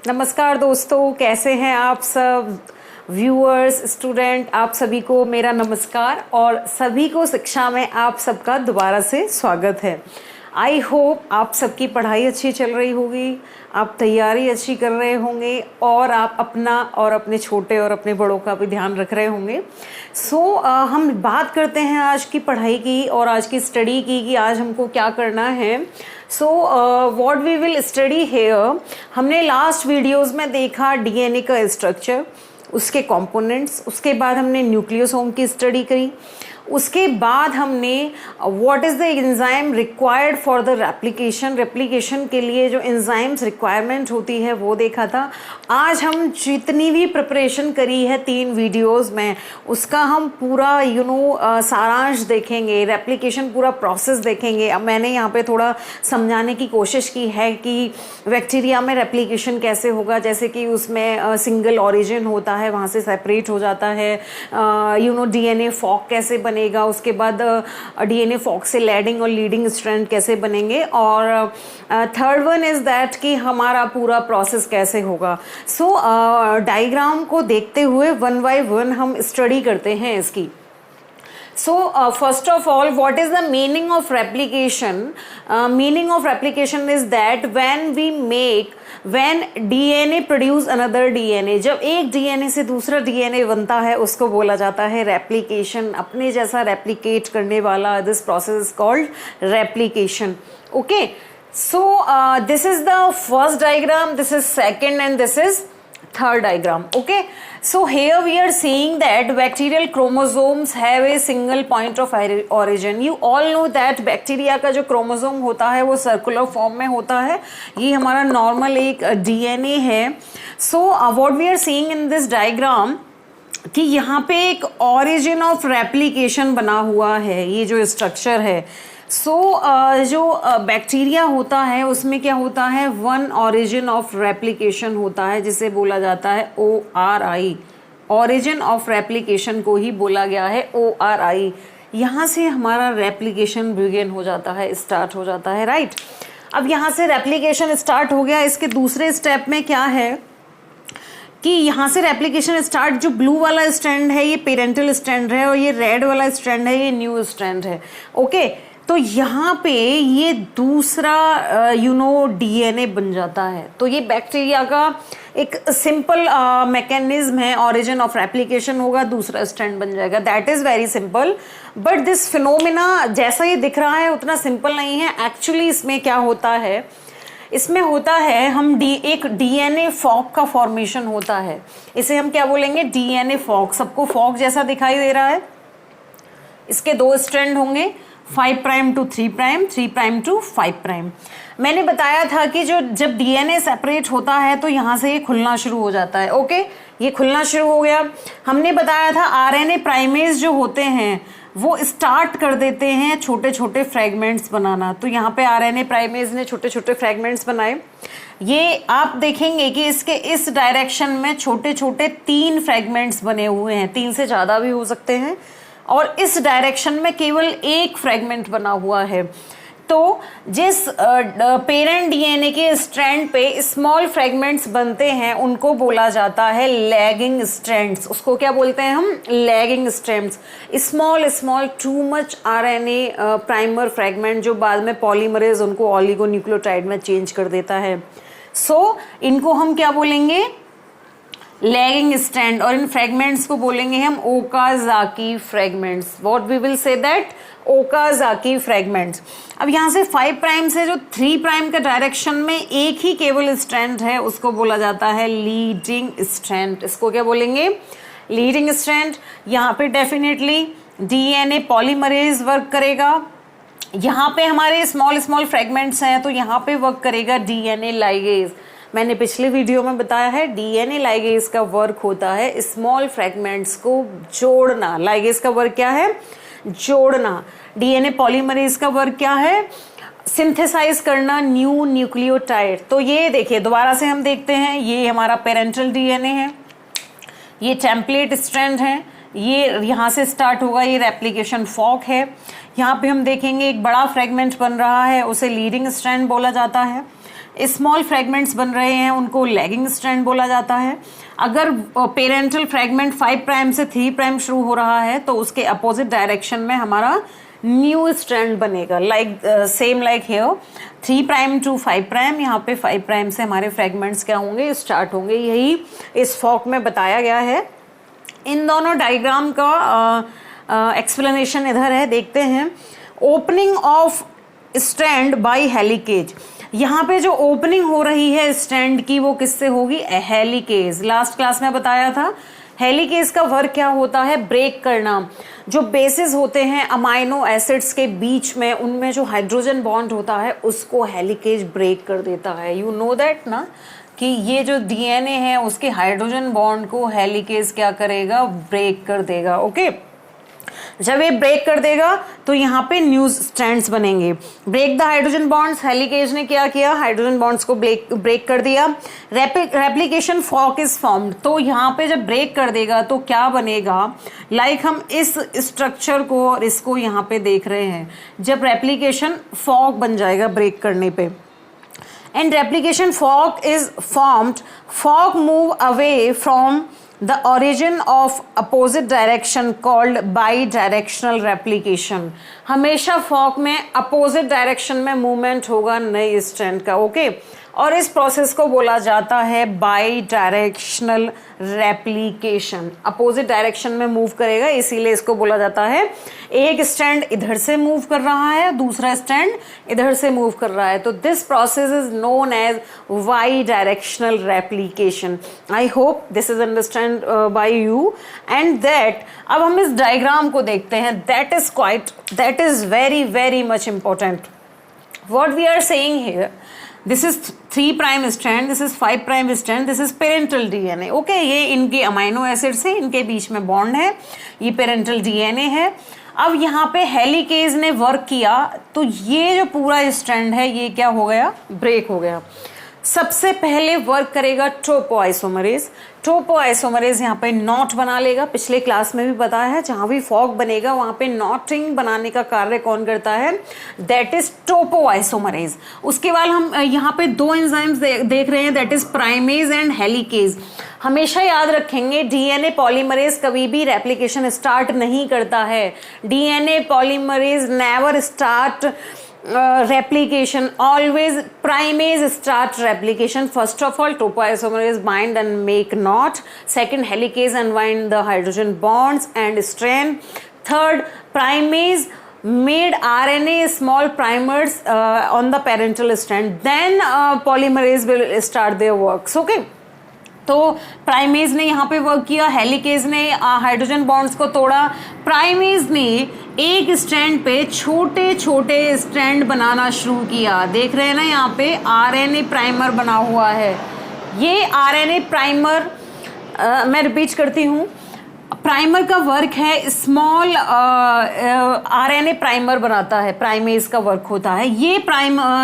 नमस्कार दोस्तों, कैसे हैं आप सब व्यूअर्स, स्टूडेंट, आप सभी को मेरा नमस्कार और सभी को शिक्षा में आप सबका दोबारा से स्वागत है। आई होप आप सबकी पढ़ाई अच्छी चल रही होगी, आप तैयारी अच्छी कर रहे होंगे और आप अपना और अपने छोटे और अपने बड़ों का भी ध्यान रख रहे होंगे। हम बात करते हैं आज की पढ़ाई की और आज की स्टडी की कि आज हमको क्या करना है। What we will study here, हमने लास्ट वीडियोस में देखा डीएनए का स्ट्रक्चर, उसके कंपोनेंट्स, उसके बाद हमने न्यूक्लियोसोम की स्टडी करी, उसके बाद हमने what is the enzyme required for the replication के लिए जो एंजाइम्स रिक्वायरमेंट होती है वो देखा था। आज हम जितनी भी प्रिपरेशन करी है 3 वीडियोस में, उसका हम पूरा सारांश देखेंगे, रेप्लिकेशन पूरा प्रोसेस देखेंगे। अब मैंने यहाँ पे थोड़ा समझाने की कोशिश की है कि बैक्टीरिया में रेप्लिकेशन कैसे होगा, जैसे कि उसमें सिंगल ऑरिजिन होता है, वहाँ से सेपरेट हो जाता है। डीएनए फॉक कैसे बनेगा, उसके बाद डीएनए फॉक से लैडिंग और लीडिंग स्ट्रैंड कैसे बनेंगे, और थर्ड वन इज दैट कि हमारा पूरा प्रोसेस कैसे होगा। डायग्राम को देखते हुए 1 बाय 1 हम स्टडी करते हैं इसकी। First of all, what is the meaning of replication? Meaning of replication is that when DNA produce another DNA, जब एक DNA से दूसरा DNA बनता है उसको बोला जाता है replication, अपने जैसा replicate करने वाला। This process is called replication. Okay, this is the first diagram, this is second, and this is third diagram. Okay, so here we are seeing that bacterial chromosomes have a single point of origin. You all know that bacteria का जो chromosome होता है वो circular form में होता है। ये हमारा normal एक DNA है। What we are seeing in this diagram कि यहाँ पे एक origin of replication बना हुआ है, ये जो structure है। जो बैक्टीरिया होता है उसमें क्या होता है, 1 ऑरिजिन ऑफ रेप्लिकेशन होता है, जिसे बोला जाता है ORI। ऑरिजिन ऑफ रेप्लिकेशन को ही बोला गया है ORI। यहाँ से हमारा रेप्लिकेशन बिगिन हो जाता है, स्टार्ट हो जाता है, राइट। अब यहाँ से रेप्लिकेशन स्टार्ट हो गया, इसके दूसरे स्टेप में क्या है कि यहाँ से रेप्लिकेशन स्टार्ट, जो ब्लू वाला स्ट्रैंड है ये पेरेंटल स्ट्रैंड है और ये रेड वाला स्ट्रैंड है ये न्यू स्ट्रैंड है। ओके, तो यहाँ पे ये दूसरा डीएनए बन जाता है। तो ये बैक्टीरिया का एक सिंपल मैकेनिज्म है, ऑरिजिन ऑफ रेप्लिकेशन होगा, दूसरा स्ट्रैंड बन जाएगा। That is very simple, but this phenomena जैसा ये दिख रहा है उतना सिंपल नहीं है। एक्चुअली इसमें क्या होता है, इसमें होता है एक डीएनए फॉक का फॉर्मेशन होता है। इसे हम क्या बोलेंगे, डीएनए फॉक। सबको फॉक जैसा दिखाई दे रहा है। इसके 2 स्ट्रैंड होंगे, 5 prime to 3 prime, 3 prime to 5 prime. मैंने बताया था कि जब डीएनए सेपरेट होता है तो यहाँ से ये खुलना शुरू हो जाता है। ओके, ये खुलना शुरू हो गया। हमने बताया था आरएनए प्राइमेज जो होते हैं वो स्टार्ट कर देते हैं छोटे छोटे फ्रेगमेंट्स बनाना। तो यहाँ पे आरएनए प्राइमेज ने छोटे छोटे फ्रेगमेंट्स बनाए। ये आप देखेंगे कि इसके इस डायरेक्शन में छोटे छोटे 3 फ्रेगमेंट्स बने हुए हैं, 3 से ज़्यादा भी हो सकते हैं, और इस डायरेक्शन में केवल 1 फ्रेगमेंट बना हुआ है। तो जिस पेरेंट डीएनए के स्ट्रैंड पे स्मॉल फ्रेगमेंट्स बनते हैं उनको बोला जाता है लैगिंग स्ट्रैंड्स। उसको क्या बोलते हैं हम, lagging strands. Small too much RNA primer fragment जो बाद में पॉलीमरेज उनको ऑलिगोन्यूक्लियोटाइड में चेंज कर देता है। इनको हम क्या बोलेंगे, लैगिंग स्ट्रैंड, और इन फ्रेगमेंट्स को बोलेंगे हम Okazaki fragments. What we will say that, Okazaki fragments. अब यहाँ से 5 प्राइम से जो 3 प्राइम के डायरेक्शन में एक ही केवल स्ट्रैंड है उसको बोला जाता है लीडिंग स्ट्रैंड। इसको क्या बोलेंगे, लीडिंग स्ट्रैंड। यहाँ पे डेफिनेटली डीएनए पॉलीमरेज वर्क करेगा। यहाँ पे हमारे स्मॉल फ्रेगमेंट्स हैं तो यहाँ पे वर्क करेगा डीएनए लाइगेज। मैंने पिछले वीडियो में बताया है डीएनए लाइगेज का वर्क होता है स्मॉल फ्रेगमेंट्स को जोड़ना। लाइगेज का वर्क क्या है, जोड़ना। डीएनए पॉलीमरेज का वर्क क्या है, सिंथेसाइज करना न्यू न्यूक्लियोटाइड। तो ये देखिए दोबारा से हम देखते हैं, ये हमारा पेरेंटल डीएनए है, ये टेम्पलेट स्ट्रैंड है, ये यहाँ से स्टार्ट होगा, ये रेप्लिकेशन फॉक है। यहाँ पे हम देखेंगे एक बड़ा फ्रेगमेंट बन रहा है, उसे लीडिंग स्ट्रैंड बोला जाता है। स्मॉल फ्रेगमेंट्स बन रहे हैं उनको लैगिंग स्ट्रैंड बोला जाता है। अगर पेरेंटल फ्रेगमेंट 5 प्राइम से 3 प्राइम शुरू हो रहा है तो उसके अपोजिट डायरेक्शन में हमारा न्यू स्ट्रैंड बनेगा, like same like here 3 prime to 5 prime, यहाँ पे 5 प्राइम से हमारे फ्रेगमेंट्स क्या होंगे, स्टार्ट होंगे। यही इस फॉक में बताया गया है। इन दोनों डायग्राम का एक्सप्लेनेशन इधर है, देखते हैं। Opening of strand by helicase, यहाँ पे जो ओपनिंग हो रही है स्ट्रैंड की वो किससे होगी, हेलिकेज। लास्ट क्लास में बताया था हेलिकेज का वर्क क्या होता है, ब्रेक करना। जो बेसिस होते हैं अमाइनो एसिड्स के बीच में, उनमें जो हाइड्रोजन बॉन्ड होता है उसको हेलिकेज ब्रेक कर देता है। यू नो दैट ना, कि ये जो डीएनए है उसके हाइड्रोजन बॉन्ड को हेलिकेज क्या करेगा, ब्रेक कर देगा। ओके, जब ये ब्रेक कर देगा तो यहाँ पे न्यू स्ट्रैंड्स बनेंगे। Break the hydrogen bonds, helicase ने क्या किया, हाइड्रोजन बॉन्ड्स को ब्रेक कर दिया। रेप्लिकेशन फॉक इज फॉर्म्ड, तो यहाँ पे जब ब्रेक कर देगा तो क्या बनेगा, लाइक हम इस स्ट्रक्चर को और इसको यहाँ पे देख रहे हैं। जब रेप्लिकेशन फॉक बन जाएगा ब्रेक करने पे, and replication fork is formed, fork move away from the origin of opposite direction called bidirectional replication। हमेशा fork में opposite direction में movement होगा नई स्ट्रैंड का। ओके, और इस प्रोसेस को बोला जाता है by directional replication. Opposite direction में मूव करेगा, इसीलिए इसको बोला जाता है एक स्ट्रैंड इधर से मूव कर रहा है, दूसरा स्ट्रैंड इधर से मूव कर रहा है। तो this process is known as bidirectional replication. I hope this is understand by you and that. अब हम इस डायग्राम को देखते हैं, that is very very much important. What we are saying here, this is 3 prime strand, this is 5 prime strand, this is parental DNA. Okay, ये इनके amino acids है, इनके बीच में बॉन्ड है, ये पेरेंटल डीएनए है। अब यहाँ पे हेलिकेज ने वर्क किया तो ये जो पूरा स्ट्रैंड है ये क्या हो गया, ब्रेक हो गया। सबसे पहले वर्क करेगा टोपोआइसोमरेज। टोपोआइसोमरेज यहाँ पे नॉट बना लेगा, पिछले क्लास में भी बताया है, जहां भी फॉक बनेगा वहां पे नॉटिंग बनाने का कार्य कौन करता है, दैट इज टोपोआइसोमरेज। उसके बाद हम यहाँ पे 2 एंजाइम्स देख रहे हैं, that is primase and helicase. हमेशा याद रखेंगे डीएनए पॉलीमरेज कभी भी रेप्लिकेशन स्टार्ट नहीं करता है। DNA polymerase never start replication, always primase start replication. First of all, topoisomerase bind and make knot. Second, helicase unwind the hydrogen bonds and strand. Third, primase made RNA small primers on the parental strand. Then polymerase will start their works. Okay. तो primase ने यहाँ पे work किया, helicase ने hydrogen bonds को तोड़ा, primase ने एक स्ट्रैंड पे छोटे छोटे स्ट्रैंड बनाना शुरू किया। देख रहे हैं ना, यहाँ पे आरएनए प्राइमर बना हुआ है। ये आरएनए प्राइमर मैं रिपीट करती हूँ, प्राइमर का वर्क है स्मॉल आरएनए प्राइमर बनाता है, प्राइमेज का वर्क होता है। ये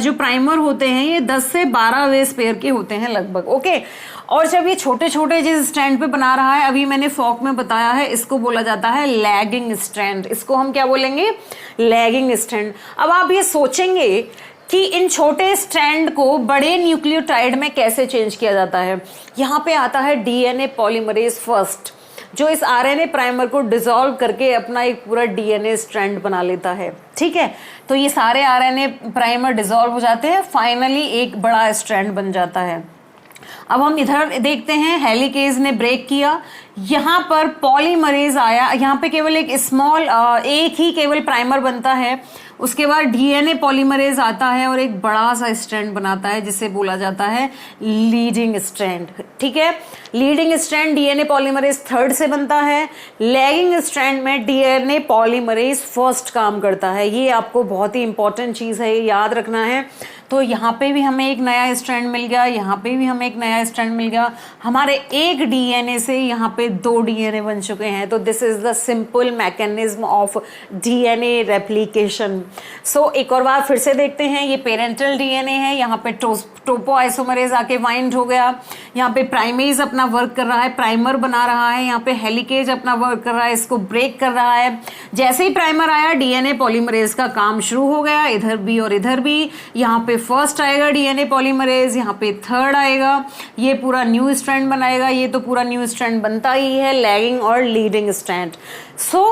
जो प्राइमर होते हैं ये 10 से 12 बेस पेयर के होते हैं लगभग। ओके, और जब ये छोटे छोटे जिस स्ट्रैंड पे बना रहा है, अभी मैंने फॉक में बताया है, इसको बोला जाता है लैगिंग स्ट्रैंड। इसको हम क्या बोलेंगे, लैगिंग स्ट्रैंड। अब आप ये सोचेंगे कि इन छोटे स्ट्रैंड को बड़े न्यूक्लियोटाइड में कैसे चेंज किया जाता है। यहाँ पे आता है डीएनए पॉलीमरेज फर्स्ट, जो इस आरएनए प्राइमर को डिसॉल्व करके अपना एक पूरा डीएनए स्ट्रैंड बना लेता है। ठीक है, तो ये सारे आरएनए प्राइमर डिसॉल्व हो जाते हैं, फाइनली एक बड़ा स्ट्रैंड बन जाता है। अब हम इधर देखते हैं, हेलिकेज ने ब्रेक किया, यहाँ पर पॉलीमरेज आया, यहाँ पे केवल एक स्मॉल एक ही केवल प्राइमर बनता है। उसके बाद डीएनए पॉलीमरेज आता है और एक बड़ा सा स्ट्रैंड बनाता है जिसे बोला जाता है लीडिंग स्ट्रैंड। ठीक है, leading strand DNA polymerase third से बनता है, लैगिंग स्ट्रैंड में डीएनए पॉलीमरेज फर्स्ट काम करता है। ये आपको बहुत ही इंपॉर्टेंट चीज है, ये याद रखना है। तो यहाँ पे भी हमें एक नया स्ट्रैंड मिल गया, यहाँ पे भी हमें एक नया स्ट्रैंड मिल गया। हमारे एक डीएनए से यहाँ पे 2 डीएनए बन चुके हैं। तो this is the simple mechanism of DNA replication. So एक और बार फिर से देखते हैं, ये पेरेंटल डीएनए है, यहाँ पे टोपोआइसोमरेज आके वाइंड हो गया, यहाँ पे प्राइमेज अपना वर्क कर रहा है, प्राइमर बना रहा है, यहाँ पे हेलिकेज अपना वर्क कर रहा है, इसको ब्रेक कर रहा है। जैसे ही प्राइमर आया, डीएनए पॉलीमरेज का काम शुरू हो गया, इधर भी और इधर भी। यहाँ पे पे फर्स्ट आएगा डीएनए पॉलीमरेज, यहाँ पे थर्ड आएगा, ये पूरा न्यू स्ट्रैंड बनाएगा, ये तो पूरा न्यू स्ट्रैंड बनता ही है, लैगिंग और लीडिंग स्ट्रैंड। सो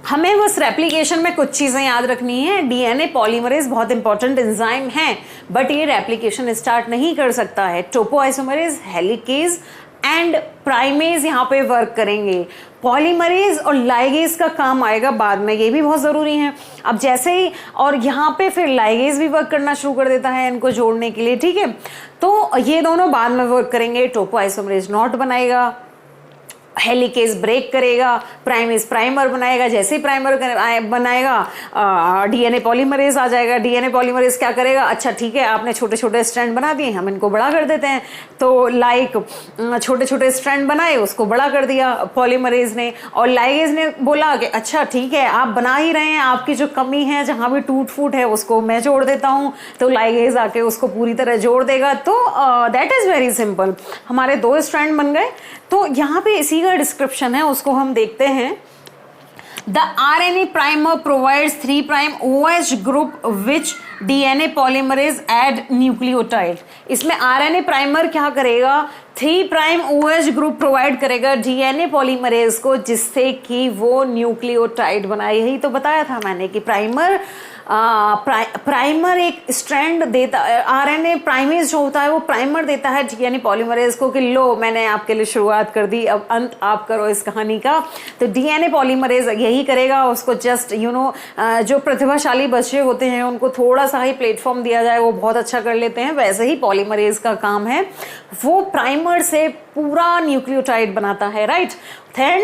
हमें बस रेप्लिकेशन में कुछ चीजें याद रखनी है। डीएनए पॉलीमरेज बहुत इंपॉर्टेंट एंजाइम है, बट ये रेप्लिकेशन स्टार्ट नहीं कर सकता है। टोपोआइसोमरेज, हेलिकेज एंड प्राइमेज यहाँ पे वर्क करेंगे। पॉलीमरेज और लाइगेज का काम आएगा बाद में, ये भी बहुत जरूरी है। अब जैसे ही और यहाँ पे फिर लाइगेज भी वर्क करना शुरू कर देता है इनको जोड़ने के लिए, ठीक है। तो ये दोनों बाद में वर्क करेंगे। टोपोआइसोमरेज नॉट बनाएगा, हेलिकेज ब्रेक करेगा, प्राइमेज प्राइमर बनाएगा, जैसे ही प्राइमर बनाएगा डीएनए पॉलीमरेज आ जाएगा। डीएनए पॉलीमरेज क्या करेगा, अच्छा ठीक है आपने छोटे छोटे स्ट्रैंड बना दिए, हम इनको बड़ा कर देते हैं। तो लाइक छोटे छोटे स्ट्रैंड बनाए, उसको बड़ा कर दिया पॉलीमरेज ने, और लाइगेज ने बोला कि अच्छा ठीक है आप बना ही रहे हैं, आपकी जो कमी है जहां भी टूट फूट है उसको मैं जोड़ देता हूं। तो लाइगेज आके उसको पूरी तरह जोड़ देगा। तो दैट इज वेरी सिंपल, हमारे 2 स्ट्रैंड बन गए। तो यहाँ पे इसी का डिस्क्रिप्शन है, उसको हम देखते हैं। The RNA primer provides 3' OH group which DNA polymerase add nucleotide। इसमें RNA प्राइमर क्या करेगा, 3' OH ग्रुप प्रोवाइड करेगा डीएनए पॉलीमरेज को, जिससे कि वो न्यूक्लियोटाइड बनाए। यही तो बताया था मैंने कि प्राइमर एक स्ट्रैंड देता, आरएनए प्राइमेज जो होता है वो प्राइमर देता है डीएनए पॉलीमरेज को कि लो मैंने आपके लिए शुरुआत कर दी, अब अंत आप करो इस कहानी का। तो डीएनए पॉलीमरेज यही करेगा, उसको जस्ट जो प्रतिभाशाली बच्चे होते हैं उनको थोड़ा सा ही प्लेटफॉर्म दिया जाए वो बहुत अच्छा कर लेते हैं, वैसे ही पॉलीमरेज का काम है, वो प्राइमर से पूरा न्यूक्लियोटाइड बनाता है, right. Third,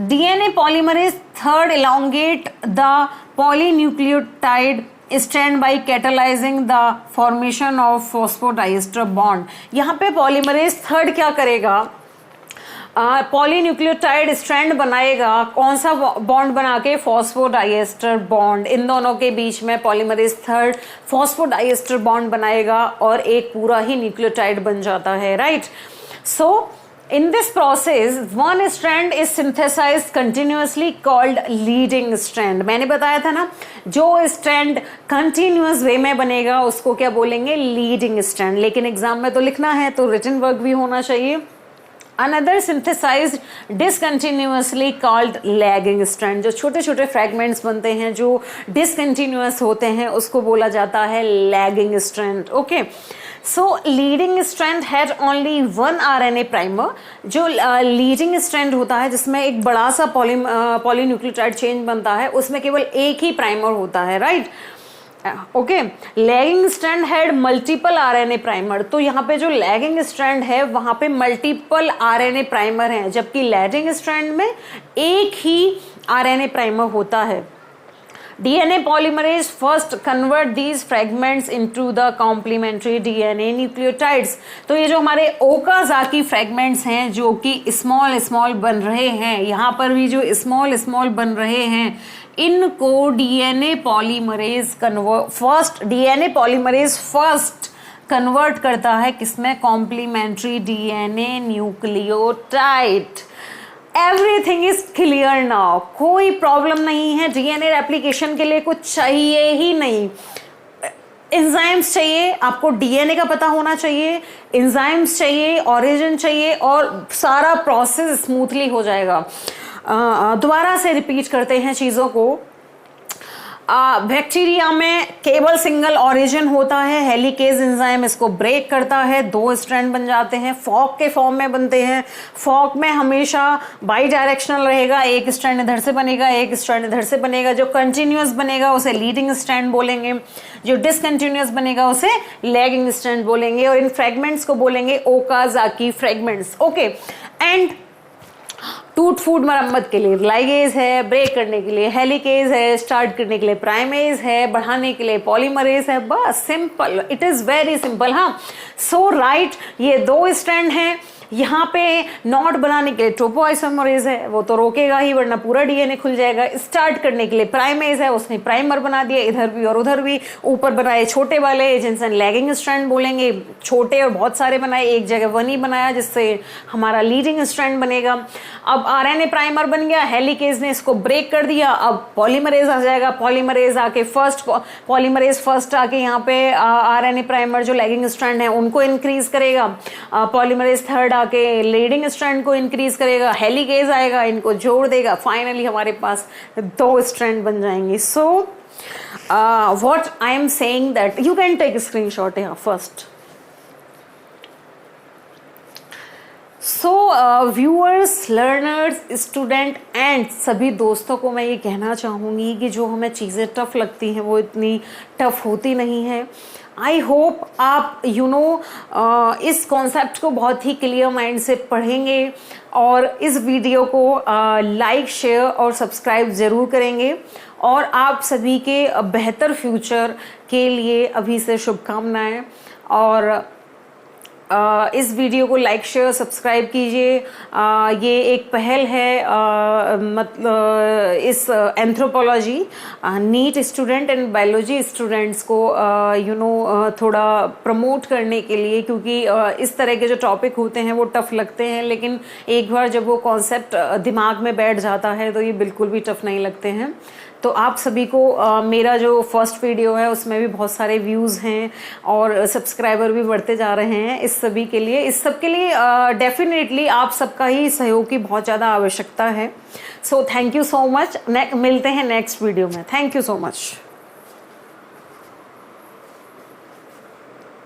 DNA polymerase third elongate the polynucleotide strand by catalyzing the formation of phosphodiester bond। यहाँ पे polymerase थर्ड क्या करेगा, पॉलीन्यूक्लियोटाइड स्ट्रैंड बनाएगा, कौन सा बॉन्ड बना के, फॉस्फोडाइएस्टर बॉन्ड। इन दोनों के बीच में पॉलीमरेज थर्ड फॉस्फोडाइएस्टर बॉन्ड बनाएगा और एक पूरा ही न्यूक्लियोटाइड बन जाता है, right. So in this process one strand is synthesized continuously called leading strand। मैंने बताया था ना, जो स्ट्रैंड कंटिन्यूअस वे में बनेगा उसको क्या बोलेंगे, लीडिंग स्ट्रैंड। लेकिन एग्जाम में तो लिखना है तो रिटन वर्क भी होना चाहिए। Another synthesized discontinuously called lagging strand। जो छोटे छोटे फ्रेगमेंट्स बनते हैं जो डिसकंटिन्यूअस होते हैं उसको बोला जाता है lagging strand. Okay, so leading strand had only 1 RNA primer. जो लीडिंग स्ट्रैंड होता है जिसमें एक बड़ा सा पॉलीन्यूक्लियोटाइड चेन बनता है, उसमें केवल एक ही प्राइमर होता है, right. Okay, lagging strand had multiple RNA primer. तो यहाँ पे जो लैगिंग स्ट्रैंड है वहां पे मल्टीपल आरएनए प्राइमर हैं, जबकि लैगिंग स्ट्रैंड में एक ही आरएनए प्राइमर होता है। DNA polymerase first convert these fragments into the complementary DNA nucleotides। तो ये जो हमारे ओकाज़ाकी फ्रेगमेंट्स हैं जो कि स्मॉल स्मॉल बन रहे हैं, यहाँ पर भी जो स्मॉल स्मॉल बन रहे हैं, इनको डीएनए पॉलीमरेज फर्स्ट कन्वर्ट करता है किसमें, complementary DNA nucleotide. Everything is clear now, कोई प्रॉब्लम नहीं है। डीएनए रेप्लिकेशन के लिए कुछ चाहिए ही नहीं, एंजाइम्स चाहिए, आपको डीएनए का पता होना चाहिए, एंजाइम्स चाहिए, ओरिजिन चाहिए और सारा प्रोसेस स्मूथली हो जाएगा। दोबारा से रिपीट करते हैं चीजों को। बैक्टीरिया में केवल सिंगल ओरिजिन होता है, हेलिकेज एंजाइम इसको ब्रेक करता है, 2 स्ट्रैंड बन जाते हैं, फॉक के फॉर्म में बनते हैं। फॉक में हमेशा बाई डायरेक्शनल रहेगा, एक स्ट्रैंड इधर से बनेगा, एक स्ट्रैंड इधर से बनेगा। जो कंटिन्यूअस बनेगा उसे लीडिंग स्ट्रैंड बोलेंगे, जो डिसकंटिन्यूअस बनेगा उसे लैगिंग स्ट्रैंड बोलेंगे, और इन फ्रेगमेंट्स को बोलेंगे ओकाज़ाकी फ्रेगमेंट्स। ओके, एंड टूट फूट मरम्मत के लिए लाइगेज है, ब्रेक करने के लिए हेलिकेज है, स्टार्ट करने के लिए प्राइमेज है, बढ़ाने के लिए पॉलीमरेज है। बस simple, it is very simple. हाँ, सो राइट, ये 2 स्ट्रैंड हैं, यहाँ पे नॉट बनाने के लिए टोपोआइसोमरेज है, वो तो रोकेगा ही वरना पूरा डीएनए खुल जाएगा। स्टार्ट करने के लिए प्राइमेज है, उसने प्राइमर बना दिया, इधर भी और उधर भी। ऊपर बनाए छोटे वाले जिनसे लैगिंग स्ट्रैंड बोलेंगे, छोटे और बहुत सारे बनाए, एक जगह वन ही बनाया जिससे हमारा लीडिंग स्ट्रैंड बनेगा। अब आरएनए प्राइमर बन गया, हेलिकेज ने इसको ब्रेक कर दिया, अब पॉलीमरेज आ जाएगा। पॉलीमरेज आके फर्स्ट आके यहाँ पे आरएनए प्राइमर जो लैगिंग स्ट्रैंड है उनको इंक्रीज करेगा। पॉलीमरेज थर्ड आके लीडिंग स्ट्रैंड को इंक्रीज करेगा। हेलिकेज आएगा, इनको जोड़ देगा। फाइनली हमारे पास 2 स्ट्रैंड बन जाएंगे। So what I am saying that you can take screenshot यहाँ first. So viewers, learners, student and सभी दोस्तों को मैं ये कहना चाहूँगी कि जो हमें चीज़ें टफ लगती हैं वो इतनी टफ होती नहीं है। आई होप आप इस कॉन्सेप्ट को बहुत ही क्लियर माइंड से पढ़ेंगे और इस वीडियो को लाइक, शेयर और सब्सक्राइब ज़रूर करेंगे। और आप सभी के बेहतर फ्यूचर के लिए अभी से शुभकामनाएं। और इस वीडियो को लाइक, शेयर, सब्सक्राइब कीजिए। ये एक पहल है मतलब इस anthropology NEET student and biology students को थोड़ा प्रमोट करने के लिए, क्योंकि इस तरह के जो टॉपिक होते हैं वो टफ लगते हैं, लेकिन एक बार जब वो कॉन्सेप्ट दिमाग में बैठ जाता है तो ये बिल्कुल भी टफ नहीं लगते हैं। तो आप सभी को मेरा जो फर्स्ट वीडियो है उसमें भी बहुत सारे व्यूज़ हैं और सब्सक्राइबर भी बढ़ते जा रहे हैं। इस सब के लिए डेफिनेटली आप सबका ही सहयोग की बहुत ज़्यादा आवश्यकता है। So thank you so much. मिलते हैं नेक्स्ट वीडियो में। Thank you so much.